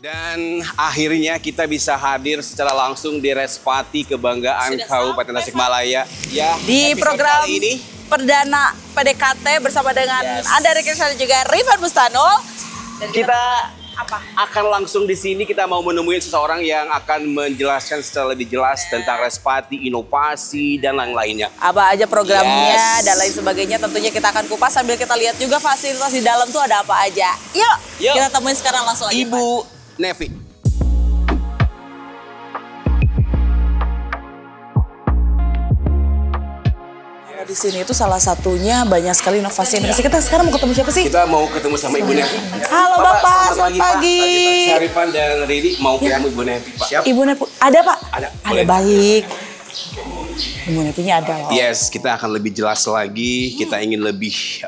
Dan akhirnya kita bisa hadir secara langsung di Respati Kebanggaan Kabupaten Tasikmalaya ya di program ini perdana PDKT bersama dengan Anda Reksa dan juga Rifan Bustanul. Dan kita akan langsung di sini kita mau menemui seseorang yang akan menjelaskan secara lebih jelas tentang Respati, inovasi dan lain-lainnya. Apa aja programnya dan lain sebagainya, tentunya kita akan kupas sambil kita lihat juga fasilitas di dalam tuh ada apa aja. Yuk. Kita temuin sekarang langsung aja. Ibu Nevi. Di sini itu salah satunya banyak sekali inovasi. Kita sekarang mau ketemu siapa sih? Kita mau ketemu sama Ibu Nevi. Halo Bapak, selamat pagi. Syarifan dan Ridi mau ketemu Ibu Nevi, Pak. Siap? Ibu Nevi, ada Pak? Ada. Baik. Ibu Nevinya ada loh. Yes, kita akan lebih jelas lagi. Kita ingin lebih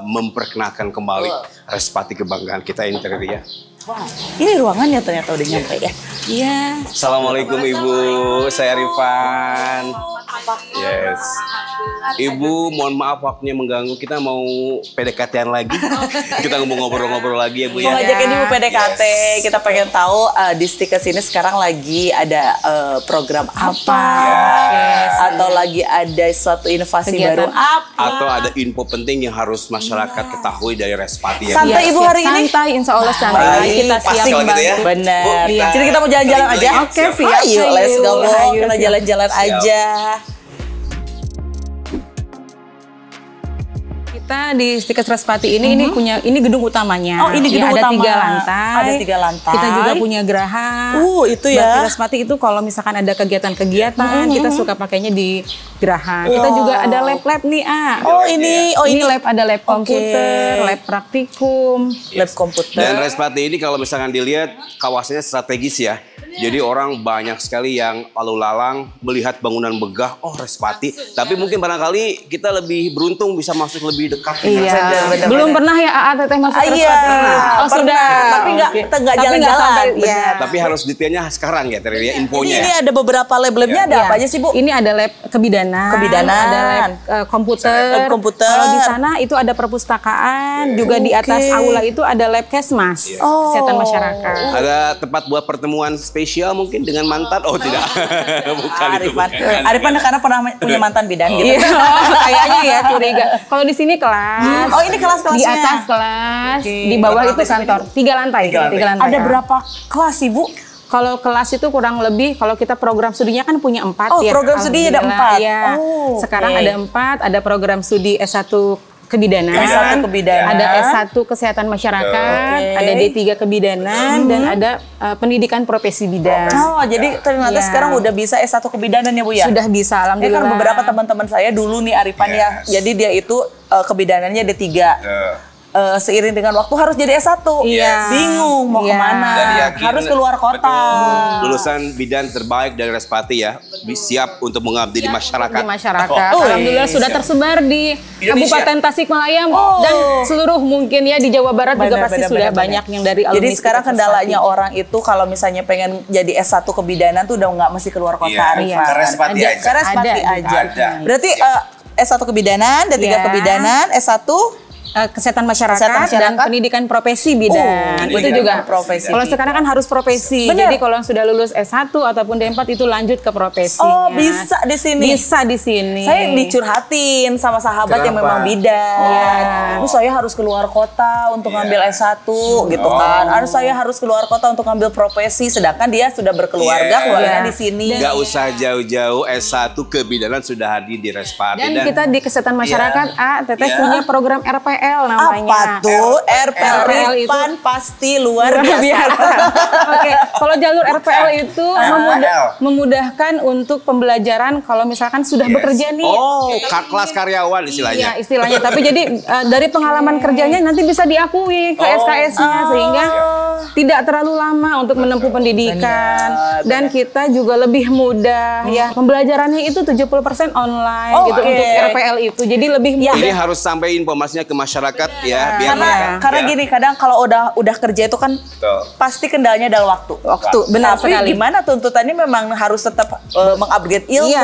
memperkenalkan kembali Respati Kebanggaan kita ini tadi ya. Wah, ini ruangannya ternyata udah nyampe ya. Iya. Assalamualaikum Ibu, saya Rifan. Yes. Ibu, mohon maaf waktunya mengganggu. Kita mau PDKT-an lagi. Kita mau ngobrol-ngobrol lagi ya Bu ya. Mau ngajakin Ibu PDKT. Kita pengen tahu di Stikers ini sekarang lagi ada program apa? Atau lagi ada suatu inovasi baru apa? Atau ada info penting yang harus masyarakat ketahui dari Respati ya. Santai Ibu hari ini? Santai, insya Allah santai. Kita siap gitu ya. Benar. Jadi kita mau jalan-jalan aja? Oke, siap. Ayo, let's go. Kita jalan-jalan aja. Kita di Stikers Respati ini ini gedung utamanya. Oh, ini gedung ada utama. 3 lantai. Ada 3 lantai. Kita juga punya geraha. Itu ya. Bakti Respati itu kalau misalkan ada kegiatan-kegiatan, kita suka pakainya di geraha. Kita juga ada lab-lab nih, ini lab, ada lab komputer, lab praktikum, lab komputer. Dan Respati ini kalau misalkan dilihat kawasannya strategis ya. Jadi orang banyak sekali yang lalu lalang melihat bangunan megah, Respati. Tapi mungkin barangkali kita lebih beruntung bisa masuk lebih dekat. Iya. Belum pernah ya AA Teteh masuk ke Respati. Oh sudah. Tapi nggak jalan-jalan. Tapi harus detailnya sekarang ya, Teri, infonya. Ini ada beberapa lab-labnya ada apa aja sih Bu? Ini ada lab kebidanan, ada lab komputer. Kalau di sana itu ada perpustakaan, juga di atas aula itu ada lab kesmas, kesehatan masyarakat. Ada tempat buat pertemuan spesial mungkin dengan mantan? Oh tidak, bukan itu. Arifan karena pernah punya mantan bidan gitu. Kayaknya ya curiga. Kalau di sini kelas. Oh ini kelas-kelasnya. Di atas kelas, di bawah itu kantor. 3 lantai. 3 lantai. Ada berapa kelas Ibu? Kalau kelas itu kurang lebih, kalau kita program studinya kan punya 4 ya. Oh program studinya ada 4? Ya. Sekarang ada 4, ada program studi S1 Kebidanan, ada S1 Kesehatan Masyarakat, ada D3 Kebidanan, dan ada pendidikan profesi bidan. Oh, jadi ternyata sekarang udah bisa S1 Kebidanan ya Bu ya? Sudah bisa, alhamdulillah. Kan beberapa teman-teman saya dulu nih Arifan ya, jadi dia itu kebidanannya D3. Seiring dengan waktu harus jadi S1. Bingung mau kemana, harus keluar kota. Lulusan bidan terbaik dari Respati ya, siap untuk mengabdi di masyarakat. Di masyarakat. Alhamdulillah sudah tersebar di Kabupaten Tasikmalaya dan seluruh mungkin ya di Jawa Barat juga pasti sudah banyak yang dari alumni. Jadi sekarang kendalanya orang itu kalau misalnya pengen jadi S1 kebidanan tuh udah nggak mesti keluar kota. Ke Respati aja. Berarti S1 kebidanan, D3 kebidanan, S1 Kesehatan masyarakat dan pendidikan profesi bidan. Itu juga profesi. Kalau sekarang kan harus profesi. Jadi kalau sudah lulus S1 ataupun D4 itu lanjut ke profesinya. Oh, bisa di sini. Bisa di sini. Saya dicurhatin sama sahabat yang memang bidan. Saya harus keluar kota untuk ngambil S1 gitu kan. Saya harus keluar kota untuk ngambil profesi, sedangkan dia sudah berkeluarga, keluarga di sini. Gak usah jauh-jauh, S1 kebidanan sudah hadir di Respati. Dan kita di Kesehatan Masyarakat, Teteh punya program RPL namanya. Apa tuh? RPL itu pasti luar biasa. Oke, kalau jalur RPL itu memudahkan untuk pembelajaran kalau misalkan sudah bekerja nih. Oh, kelas karyawan istilahnya. Iya, istilahnya. Tapi jadi dari pengalaman kerjanya nanti bisa diakui ke SKS-nya sehingga tidak terlalu lama untuk menempuh pendidikan. Dan kita juga lebih mudah ya. Pembelajarannya itu 70% online gitu untuk RPL itu. Jadi lebih mudah. Jadi harus sampaikan informasinya ke masyarakat ya, biar karena gini, kadang kalau udah kerja itu kan pasti kendalanya adalah waktu. Benar sekali. Tapi gimana tuntutannya memang harus tetap mengupgrade ilmu.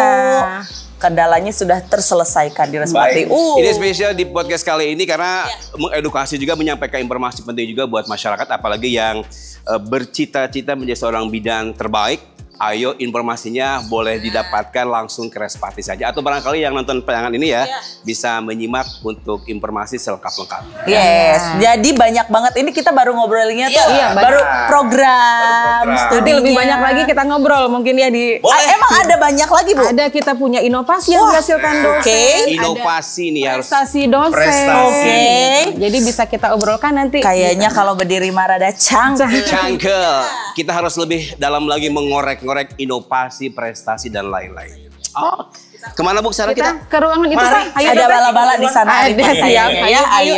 kendalanya sudah terselesaikan di Respati. Ini spesial di podcast kali ini karena mengedukasi juga, menyampaikan informasi penting juga buat masyarakat, apalagi yang bercita-cita menjadi seorang bidan terbaik. Ayo informasinya boleh didapatkan langsung ke Respati saja. Atau barangkali yang nonton tayangan ini ya bisa menyimak untuk informasi selengkap-lengkap. Yes, jadi banyak banget. Ini kita baru ngobrolinnya tuh, baru program studi. Lebih banyak lagi kita ngobrol mungkin ya di. Emang ada banyak lagi Bu? Ada, kita punya inovasi yang dihasilkan dosen. Inovasi nih harus. Prestasi dosen. Jadi bisa kita obrolkan nanti. Kayaknya kalau berdiri marada Cangkel. Kita harus lebih dalam lagi mengorek-ngorek inovasi, prestasi dan lain-lain. Oh, kemana Bu sekarang kita? Ke ruangan itu Pak. Ayo, ada bala-bala di sana. Ada, siap. Ayo.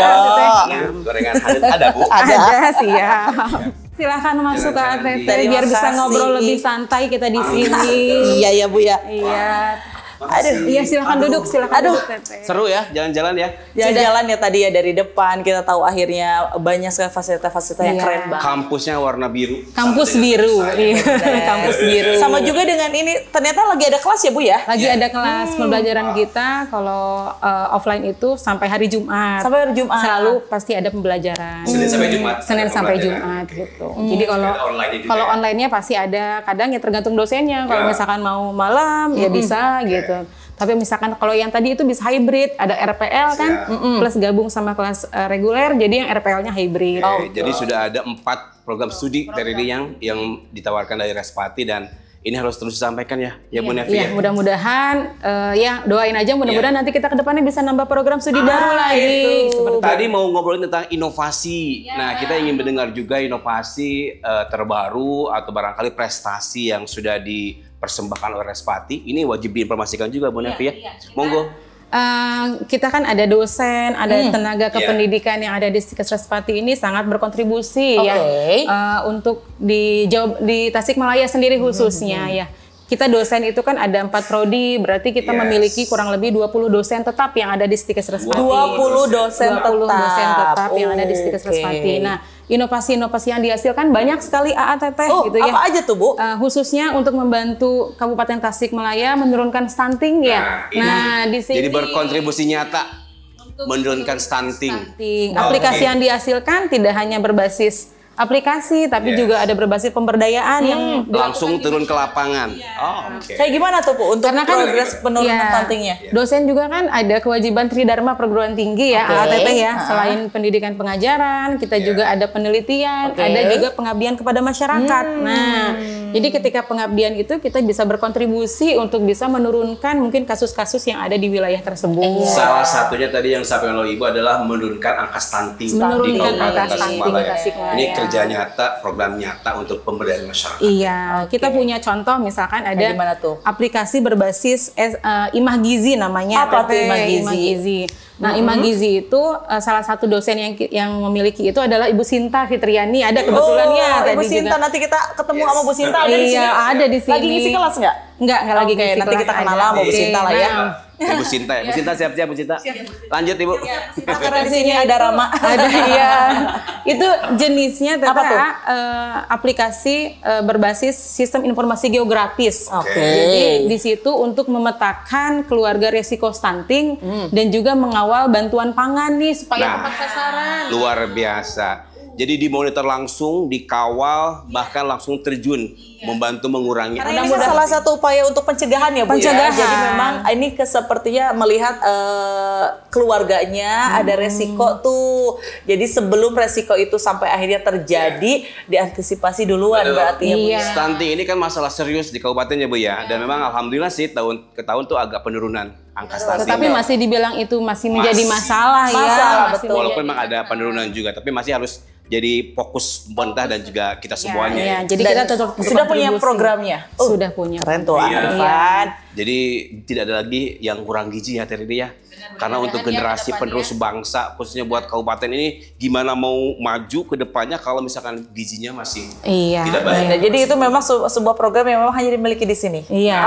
Gorengan ada Bu? Ada, siap. Silahkan masuk ke ATT biar bisa ngobrol lebih santai kita di sini. Iya ya Bu ya. Iya. Aduh, iya silakan duduk, silakan duduk, Teteh. Seru ya jalan-jalan ya. Jalan-jalan ya tadi ya dari depan kita tahu akhirnya banyak sekali fasilitas-fasilitas yang keren banget. Kampusnya warna biru. Kampus biru. Kampus biru. Sama juga dengan ini ternyata lagi ada kelas ya Bu ya? Lagi ada kelas pembelajaran kita kalau offline itu sampai hari Jumat. Sampai hari Jumat. Selalu pasti ada pembelajaran. Senin sampai Jumat. Senin sampai Jumat gitu. Jadi kalau online-nya pasti ada, kadang ya tergantung dosennya. Kalau misalkan mau malam ya bisa gitu. Tapi misalkan kalau yang tadi itu bisa hybrid, ada RPL kan, plus gabung sama kelas reguler, jadi yang RPL-nya hybrid. Jadi sudah ada 4 program studi dari yang ditawarkan dari Respati dan ini harus terus disampaikan ya, Bu Nevi. Iya, mudah-mudahan ya doain aja mudah-mudahan nanti kita ke depannya bisa nambah program studi baru lagi. Tadi mau ngobrolin tentang inovasi. Nah, kita ingin mendengar juga inovasi terbaru atau barangkali prestasi yang sudah dipersembahkan oleh Respati. Ini wajib diinformasikan juga Bu Nevi ya. Monggo. Kita kan ada dosen, ada tenaga kependidikan yang ada di Stikes Respati ini sangat berkontribusi ya untuk di Tasikmalaya sendiri khususnya ya. Kita dosen itu kan ada 4 prodi, berarti kita memiliki kurang lebih 20 dosen tetap yang ada di Stikes Respati. 20 dosen tetap yang ada di Stikes Respati. Nah, inovasi-inovasi yang dihasilkan banyak sekali AATT gitu ya. Apa aja tuh Bu? Khususnya untuk membantu Kabupaten Tasikmalaya menurunkan stunting ya. Nah, di sini jadi berkontribusi nyata menurunkan stunting. Aplikasi yang dihasilkan tidak hanya berbasis aplikasi, tapi juga ada berbasis pemberdayaan yang langsung turun ke lapangan. Kayak gimana tuh Bu untuk progres penurunan stuntingnya? Dosen juga kan ada kewajiban Tridharma perguruan tinggi ya, AATT ya. Selain pendidikan pengajaran, kita juga ada penelitian, ada juga pengabdian kepada masyarakat. Nah, jadi ketika pengabdian itu kita bisa berkontribusi untuk bisa menurunkan mungkin kasus-kasus yang ada di wilayah tersebut. Salah satunya tadi yang disampaikan oleh Ibu adalah menurunkan angka stunting di Kabupaten Tasikmalaya. Ini kerja nyata, program nyata untuk pemberdayaan masyarakat. Iya, kita punya contoh misalkan ada aplikasi berbasis Imah Gizi namanya. Apa tuh Imah Gizi? Nah, Imah Gizi itu salah satu dosen yang memiliki itu adalah Ibu Sinta Fitriani. Ada kebetulan ya tadi Ibu Sinta juga. Nanti kita ketemu sama Bu Sinta ada di sini. Iya, ada di sini. Lagi ngisi kelas nggak? Enggak lagi ngisi kelas. Nanti kita kenalan sama Bu Sinta lah ya. Ibu Sinta ya. Bu Sinta siap-siap Bu Sinta. Lanjut Ibu. Karena di sini ada Rama. Ada iya. Itu jenisnya aplikasi berbasis sistem informasi geografis. Jadi di situ untuk memetakan keluarga resiko stunting dan juga mengawal bantuan pangan nih supaya tepat sasaran. Luar biasa. Jadi dimonitor langsung, dikawal, bahkan langsung terjun membantu mengurangi. Karena ini kan salah satu upaya untuk pencegahan ya Bu ya. Jadi memang ini sepertinya melihat keluarganya ada resiko tuh. Jadi sebelum resiko itu sampai akhirnya terjadi, diantisipasi duluan berarti ya Bu ya. Stunting ini kan masalah serius di kabupatennya Bu ya. Dan memang alhamdulillah sih tahun ke tahun tuh agak penurunan angka stunting. Tetapi masih dibilang itu masih menjadi masalah ya. Betul. Walaupun memang ada penurunan juga, tapi masih harus jadi fokus pemerintah dan juga kita semuanya. Ya, jadi kita tetap sudah punya programnya. Sudah punya. Keren tuh Arifan. Jadi tidak ada lagi yang kurang gizi ya Teridi ya. Karena untuk generasi penerus bangsa, khususnya buat kabupaten ini, gimana mau maju ke depannya kalau misalkan gizinya masih tidak baik. Jadi itu memang sebuah program yang memang hanya dimiliki di sini. Iya.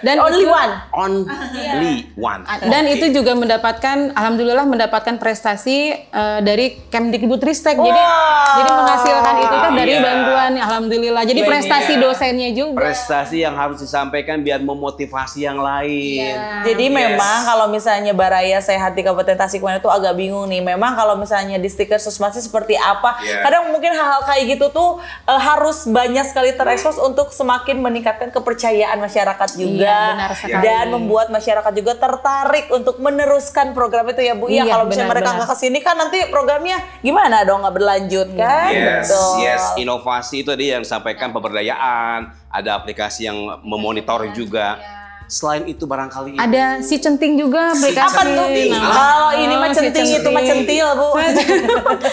Dan only one. Only one. Dan itu juga alhamdulillah mendapatkan prestasi dari Kemdikbudristek. Jadi menghasilkan itu kan dari bantuan, alhamdulillah. Jadi prestasi dosennya juga. Prestasi yang harus disampaikan disampaikan biar memotivasi yang lain. Jadi memang kalau misalnya Baraya Sehat di Kabupaten Tasikmalaya itu agak bingung nih. Memang kalau misalnya di stiker Susmasi seperti apa, kadang mungkin hal-hal kayak gitu tuh harus banyak sekali terekspos untuk semakin meningkatkan kepercayaan masyarakat juga. Benar sekali. Dan membuat masyarakat juga tertarik untuk meneruskan program itu ya Bu. Iya, kalau misalnya mereka nggak kesini kan nanti programnya gimana dong, nggak berlanjut kan? Yes, inovasi itu tadi yang disampaikan, pemberdayaan, ada aplikasi yang memonitor juga. Selain itu barangkali ada si centing juga aplikasi. Apa tuh? Kalau ini mah centing, itu mah centil Bu.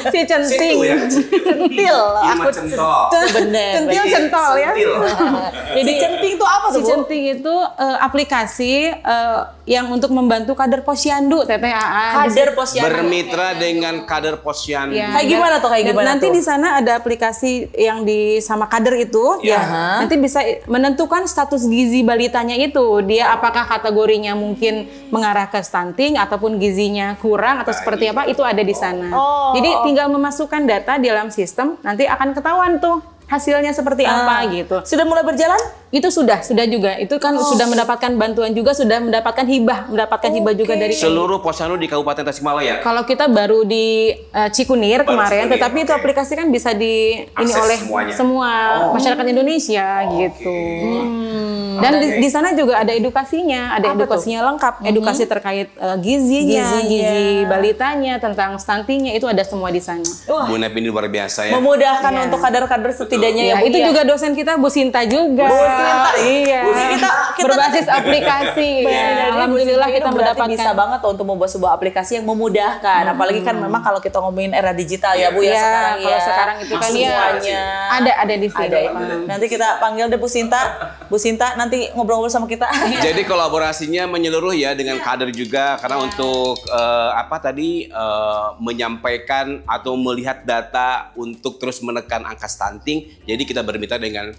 Si centting. Centil. Aku bener. Centil centol ya. Jadi centing itu apa tuh Si Bu? centing itu aplikasi yang untuk membantu kader Posyandu TTAA. Kader Posyandu. bermitra dengan kader Posyandu. Ya. Kayak gimana tuh? Kayak Dan gimana nanti tuh? di sana ada aplikasi yang sama kader itu, nanti bisa menentukan status gizi balitanya itu. Dia apakah kategorinya mungkin mengarah ke stunting ataupun gizinya kurang atau seperti apa, itu ada di sana. Jadi tinggal memasukkan data di dalam sistem, nanti akan ketahuan tuh hasilnya seperti apa gitu. Sudah mulai berjalan? Itu sudah juga. Itu kan sudah mendapatkan bantuan juga, sudah mendapatkan hibah juga dari Seluruh Posyandu di Kabupaten Tasikmalaya. kalau kita baru di Cikunir kemarin, Cikunir, tetapi itu aplikasi kan bisa ini Akses oleh semuanya. semua masyarakat Indonesia gitu. Dan di sana juga ada edukasinya, lengkap, edukasi terkait gizi balitanya, tentang stuntingnya, itu ada semua di sana. Bu Nep ini luar biasa ya. Memudahkan untuk kader-kader setidaknya ya Bu. Itu Iya. juga dosen kita Bu Sinta juga. Iya. Kita Berbasis aplikasi. Ya. Alhamdulillah kita mendapatkan. bisa banget tuh untuk membuat sebuah aplikasi yang memudahkan. Apalagi kan memang kalau kita ngomongin era digital ya Bu ya, sekarang kalau ya. sekarang itu kan ya Semuanya. ada di sini. Ada ya. Nanti kita panggil deh Bu Sinta. Bu Sinta nanti ngobrol-ngobrol sama kita. Jadi kolaborasinya menyeluruh ya dengan kader juga, karena untuk menyampaikan atau melihat data untuk terus menekan angka stunting. Jadi kita bermitra dengan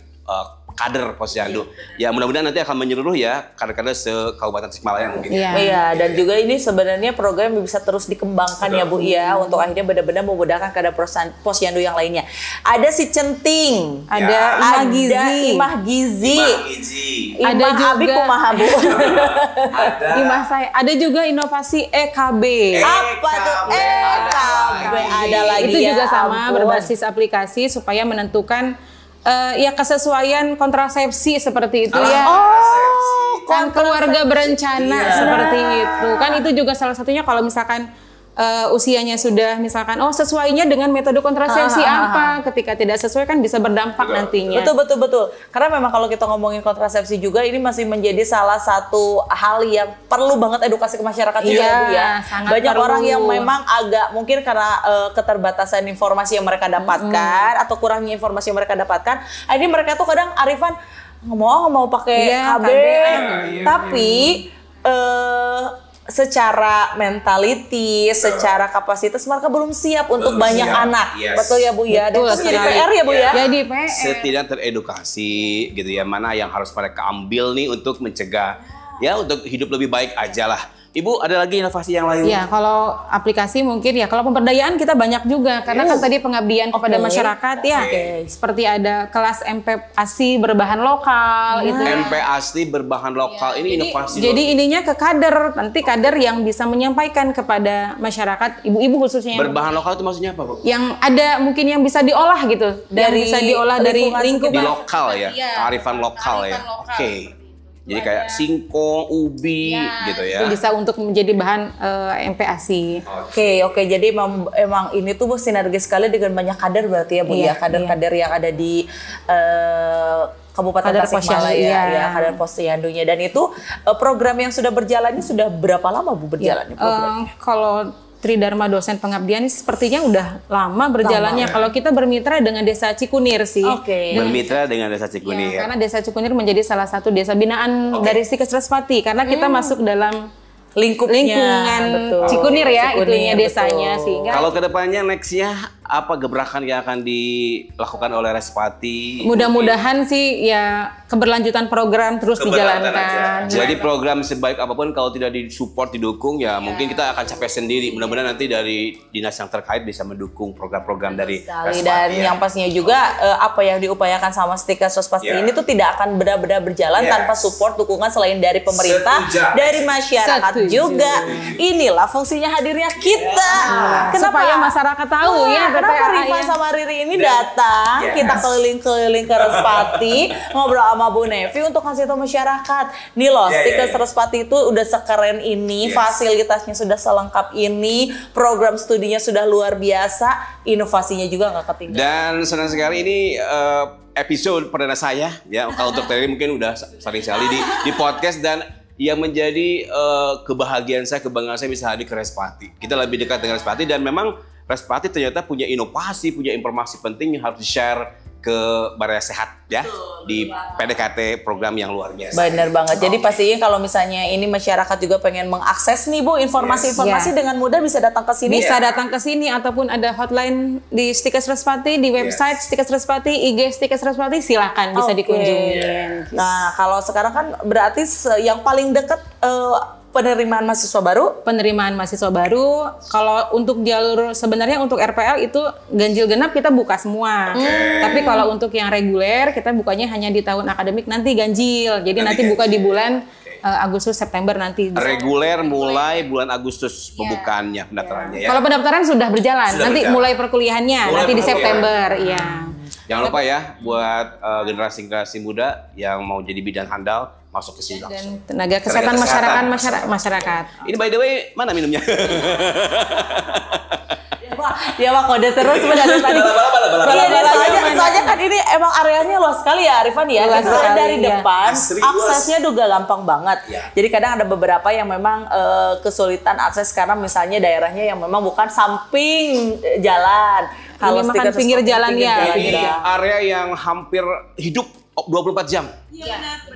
kader Posyandu. Ya mudah-mudahan nanti akan menyeluruh ya kader-kader se-Kabupaten Tasikmalaya mungkin. Iya, dan juga ini sebenarnya program yang bisa terus dikembangkan ya Bu ya, untuk akhirnya benar-benar memudahkan kader Posyandu yang lainnya. Ada si centing, Ada Imah Gizi. Ada Imah juga Abi kumaha Bu. Imah saya. Ada juga inovasi EKB. Apa tuh? EKB. Ada lagi Itu ya, juga sama, ampun. berbasis aplikasi supaya menentukan ya kesesuaian kontrasepsi seperti itu ya. Kan keluarga berencana seperti itu. Kan itu juga salah satunya kalau misalkan usianya sudah misalkan sesuainya dengan metode kontrasepsi apa, ketika tidak sesuai kan bisa berdampak nantinya. Betul. Karena memang kalau kita ngomongin kontrasepsi juga ini masih menjadi salah satu hal yang perlu banget edukasi ke masyarakat juga Bu ya. Banyak perlu. orang yang memang agak mungkin karena keterbatasan informasi yang mereka dapatkan atau kurangnya informasi yang mereka dapatkan, akhirnya mereka tuh kadang arifan nggak mau pakai KB, tapi secara mentality, secara kapasitas mereka belum siap untuk banyak anak. Betul ya Bu ya. Dan itu jadi PR ya Bu ya. Jadi PR. Setidaknya teredukasi gitu ya, mana yang harus mereka ambil nih untuk mencegah ya, untuk hidup lebih baik aja lah. Ibu, ada lagi inovasi yang lain? Ya, kalau aplikasi mungkin ya, kalau pemberdayaan kita banyak juga, karena kan tadi pengabdian kepada masyarakat ya, seperti ada kelas MPASI berbahan lokal, itu. MPASI berbahan lokal, ini inovasi. Jadi ininya ke kader, nanti kader yang bisa menyampaikan kepada masyarakat, ibu-ibu khususnya. Berbahan lokal itu maksudnya apa Bu? Yang ada mungkin yang bisa diolah gitu, yang bisa diolah dari lingkungan. Di lokal ya, kearifan lokal ya. Oke. Jadi kayak singkong, ubi gitu ya. Itu bisa untuk menjadi bahan MPASI. Oke. Jadi emang ini tuh sinergi sekali dengan banyak kader berarti ya Bu ya. Kader-kader yang ada di Kabupaten Tasikmalaya ya, kader Posyandunya. Dan itu program yang sudah berjalan ini sudah berapa lama Bu berjalan? Kalau Tridharma Dosen Pengabdian sepertinya udah lama berjalannya. Kalau kita bermitra dengan Desa Cikunir sih. Bermitra dengan Desa Cikunir. Karena Desa Cikunir menjadi salah satu desa binaan dari Stikes Respati, karena kita masuk dalam lingkungan Cikunir ya, itunya desanya, sehingga kalau kedepannya nextnya apa gebrakan yang akan dilakukan oleh Respati? Mudah-mudahan sih ya keberlanjutan program terus dijalankan. Jadi program sebaik apapun kalau tidak disupport, didukung ya mungkin kita akan capek sendiri. Mudah-mudahan nanti dari dinas yang terkait bisa mendukung program-program dari Respati. Dan yang pastinya juga apa yang diupayakan sama Stikes Respati ini tuh tidak akan benar-benar berjalan tanpa support dukungan selain dari pemerintah, dari masyarakat juga. Inilah fungsinya hadirnya kita. Kenapa supaya masyarakat tahu ya kenapa Rifan sama Riri ini datang, kita keliling-keliling ke Respati, ngobrol sama Bu Nevi untuk kasih tahu masyarakat. Nih loh, Stikes Respati itu udah sekeren ini, fasilitasnya sudah selengkap ini, program studinya sudah luar biasa, inovasinya juga nggak ketinggalan. Dan senang sekali ini episode perdana saya ya. Kalau untuk Terry mungkin udah sering sekali di podcast, dan yang menjadi kebahagiaan saya, kebanggaan saya bisa hadir ke Respati. Kita lebih dekat dengan Respati, dan memang Respati ternyata punya inovasi, punya informasi penting yang harus di-share ke Baraya Sehat ya, di PDKT program yang luar biasa. Bener banget. Jadi pastinya kalau misalnya ini masyarakat juga pengen mengakses nih Bu informasi-informasi dengan mudah bisa datang ke sini. Bisa datang ke sini ataupun ada hotline di Stikes Respati, di website Stikes Respati, IG Stikes Respati, silakan bisa dikunjungi. Nah, kalau sekarang kan berarti yang paling dekat penerimaan mahasiswa baru? Penerimaan mahasiswa baru, kalau untuk jalur sebenarnya untuk RPL itu ganjil genap kita buka semua. Tapi kalau untuk yang reguler kita bukanya hanya di tahun akademik nanti ganjil. Jadi nanti buka di bulan Agustus September nanti. Reguler mulai bulan Agustus pembukaannya, pendaftarannya ya. Kalau pendaftaran sudah berjalan, nanti mulai perkuliahannya nanti di September, iya. Jangan lupa ya buat generasi-generasi muda yang mau jadi bidan handal, masuk ke sini langsung. Dan tenaga kesehatan masyarakat. Ini by the way, mana minumnya? Dia mah kode terus dari tadi. Soalnya kan ini emang areanya luas sekali ya Arifan ya. Dari depan aksesnya juga gampang banget. Jadi kadang ada beberapa yang memang kesulitan akses karena misalnya daerahnya yang memang bukan samping jalan. Kalau makan pinggir jalan ya. Area yang hampir hidup 24 jam.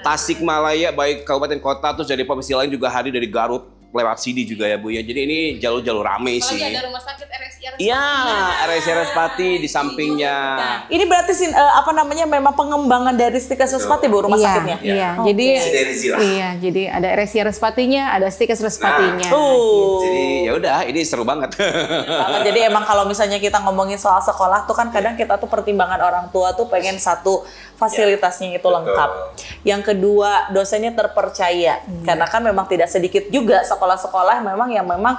Tasikmalaya baik kabupaten kota, terus dari provinsi lain juga hadir, dari Garut lewat sini juga ya Bu ya. Jadi ini jalur-jalur rame sih. Ada rumah sakit RSI. Iya, RSI Respati di sampingnya. Ini berarti memang pengembangan dari Stikes Respati Bu rumah sakitnya. Iya. Jadi ada RSI Respatinya, ada Stikes Respatinya. Jadi ya udah, ini seru banget. Jadi emang kalau misalnya kita ngomongin soal sekolah tuh kan kadang kita tuh pertimbangan orang tua tuh pengen satu fasilitasnya itu lengkap. Yang kedua, dosennya terpercaya. Karena kan memang tidak sedikit juga sekolah-sekolah yang memang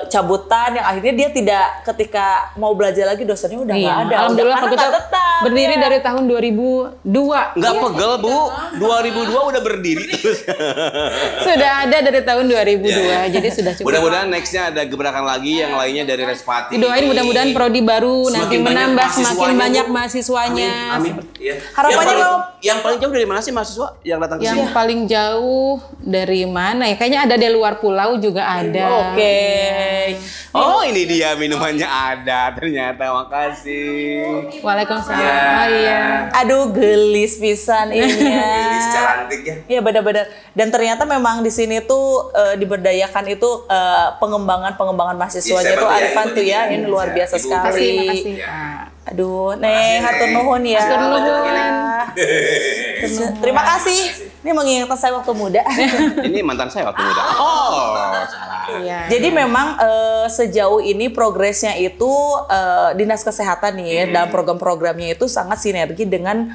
cabutan yang akhirnya dia tidak, ketika mau belajar lagi dosennya udah nggak ada. Alhamdulillah kita berdiri dari tahun 2002. Nggak pegel Bu, 2002 udah berdiri terus. Sudah ada dari tahun 2002, jadi sudah cukup. Mudah-mudahan nextnya ada gebrakan lagi yang lainnya dari Respati. Doain mudahan prodi baru nanti menambah semakin banyak mahasiswanya. Amin. Harapannya yang paling jauh dari mana sih mahasiswa yang datang ke sini? Yang paling jauh dari mana ya? Kayaknya ada dari luar pulau juga ada. Oke. Oh, ini dia minumannya ada ternyata. Makasih. Waalaikumsalam. Oh iya. Aduh, gelis pisan ini. Gelis cantik ya. Iya, benar-benar. Dan ternyata memang di sini tuh diberdayakan itu pengembangan mahasiswanya itu Arifan tuh ya. Ini luar biasa sekali. Makasih. Aduh, Neng, hatur nuhun ya. Hatur nuhun. Terima kasih. Ini mengingatkan saya waktu muda. Ini mantan saya waktu muda. Oh, salah. Iya. Jadi memang sejauh ini progresnya itu Dinas Kesehatan nih dalam program-programnya itu sangat sinergi dengan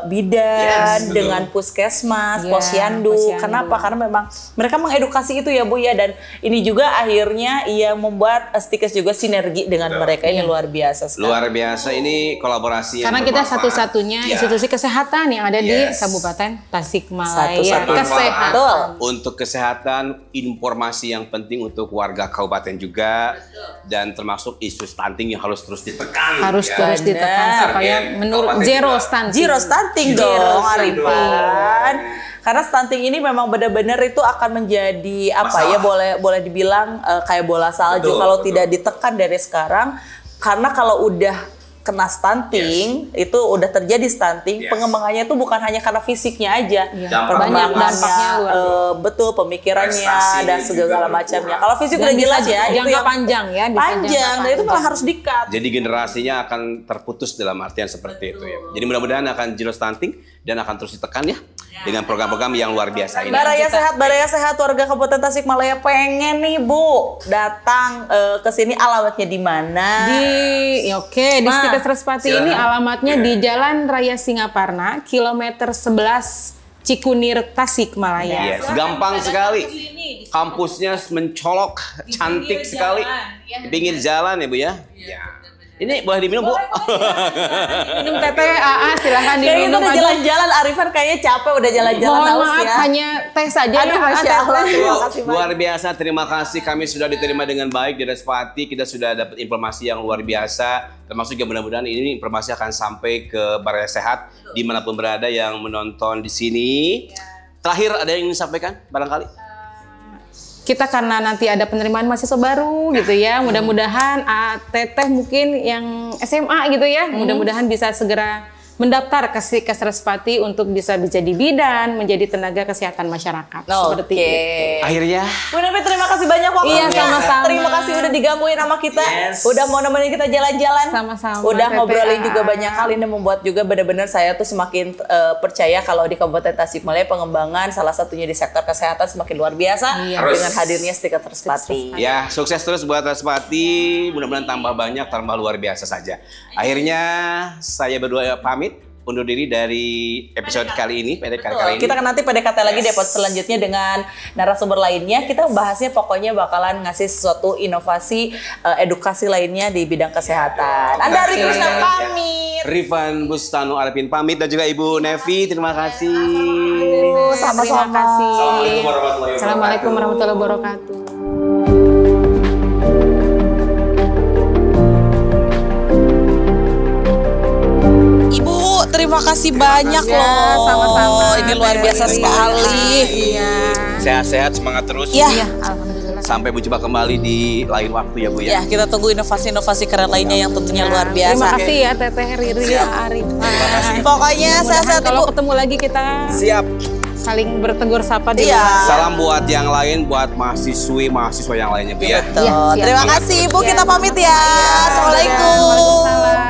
bidan, dengan puskesmas, posyandu. Kenapa? Karena memang mereka mengedukasi itu ya Bu ya, dan ini juga akhirnya yang membuat Stikes juga sinergi dengan mereka. Ini luar biasa sekali. Luar biasa ini kolaborasi. Karena kita satu-satunya institusi kesehatan yang ada di Kabupaten Tasikmalaya. Kesehatan. Untuk kesehatan, informasi yang penting untuk warga kabupaten juga. Dan termasuk isu stunting yang harus terus ditekan. Harus terus ditekan supaya menurut zero stunting. Zero stunting dong, Arifan. Karena stunting ini memang benar-benar itu akan menjadi apa ya, boleh dibilang kayak bola salju kalau tidak ditekan dari sekarang. Karena kalau udah kena stunting, itu udah terjadi stunting, pengembangannya itu bukan hanya karena fisiknya aja, banyak dampaknya luar betul, pemikirannya prestasi dan segala macamnya. Kalau fisik udah bisa jelas ya, itu jangka yang panjang ya, bisa panjang, dan itu malah harus di-cut. Jadi generasinya akan terputus dalam artian seperti itu ya. Jadi mudah-mudahan akan zero stunting dan akan terus ditekan ya dengan program-program yang luar biasa ini. Baraya Sehat, warga Kabupaten Tasikmalaya pengen nih Bu datang ke sini, alamatnya di mana? Di Stikes Respati ini alamatnya di Jalan Raya Singaparna, kilometer 11 Cikunir, Tasikmalaya. Yes, gampang sekali. Kampusnya mencolok, cantik sekali. Di pinggir jalan ya Bu ya. Ini boleh diminum Bu? Minum teteh, silahkan Kayaknya diminum. udah jalan-jalan, Arifan kayaknya capek udah jalan-jalan Mohon haus maaf, ya. hanya teh saja Aduh, ya. Masya Allah. Terima kasih banyak. Luar biasa, terima kasih. Kami sudah diterima dengan baik di Respati. Kita sudah dapat informasi yang luar biasa. Termasuk juga mudah-mudahan ini informasi akan sampai ke Baraya Sehat dimanapun berada yang menonton di sini. Terakhir ada yang ingin disampaikan barangkali? Kita karena nanti ada penerimaan mahasiswa baru gitu ya, mudah-mudahan teteh mungkin yang SMA gitu ya, mudah-mudahan bisa segera mendaftar ke Stikes Respati untuk bisa menjadi bidan, menjadi tenaga kesehatan masyarakat. Seperti itu. Akhirnya Bu Nevi, terima kasih banyak waktunya. Iya, sama-sama. Terima kasih udah digangguin sama kita. Udah mau nemenin kita jalan-jalan. Sama-sama, Udah Teteh. ngobrolin juga banyak hal, ini membuat juga benar-benar saya tuh semakin percaya kalau di Kabupaten Tasikmalaya pengembangan salah satunya di sektor kesehatan semakin luar biasa dengan hadirnya Stikes Respati. ya, sukses terus buat Respati. Mudah-mudahan tambah banyak, tambah luar biasa saja. Akhirnya saya berdua pamit. Undur diri dari episode kali ini, PDKT kali ini. Kita kan nanti PDKT lagi di episode selanjutnya dengan narasumber lainnya. Kita bahasnya pokoknya bakalan ngasih sesuatu inovasi, edukasi lainnya di bidang kesehatan. Anda Ari Krishna pamit. Rifan Bustano Arifin pamit dan juga Ibu Nevi, terima kasih. Terima kasih. Assalamualaikum warahmatullahi Assalamualaikum warahmatullahi wabarakatuh. Ibu, terima kasih banyak loh. Sama-sama. Ini luar biasa sekali. Iya. Sehat-sehat, semangat terus. Ya. Alhamdulillah. Sampai berjumpa kembali di lain waktu ya Bu ya. Ya, kita tunggu inovasi-inovasi keren lainnya yang tentunya luar biasa. Terima kasih ya Teteh Riri, Arif. Pokoknya sehat-sehat Kalau Ibu. ketemu lagi kita Siap. saling bertegur sapa di Iya. luar. Salam buat yang lain, buat mahasiswa yang lainnya Bu ya. Betul. Iya, siap. Terima kasih Ibu, kita pamit ya. Assalamualaikum. Waalaikumsalam.